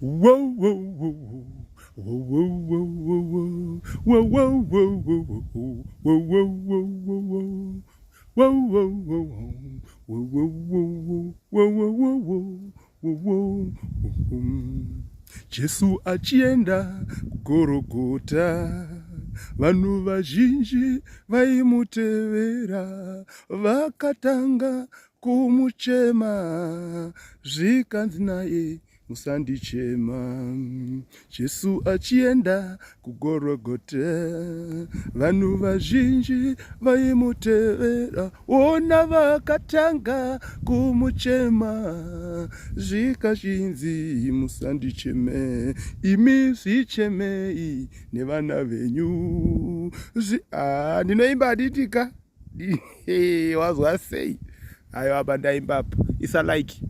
Whoa, whoa, whoa, whoa, whoa, whoa, whoa, whoa, whoa, whoa, whoa, whoa, whoa, whoa, whoa, whoa. Whoa, whoa, whoa, whoa, whoa, whoa, whoa, whoa, whoa, whoa, whoa. Jesu achienda kugorogota, vanhu vazhinji vaimutevera, vakatanga kumuchema, zvikanzi naye musandichema. Jesu achienda kugorogota, vanhu vazhinji vaimutevera, ona vakatanga kumuchema, zvikachinzi musandicheme, imi zvichemei nevana venyu. Ndinoimba haditika. Wazwa sei? Hayo apa ndaimbapo. Isa like.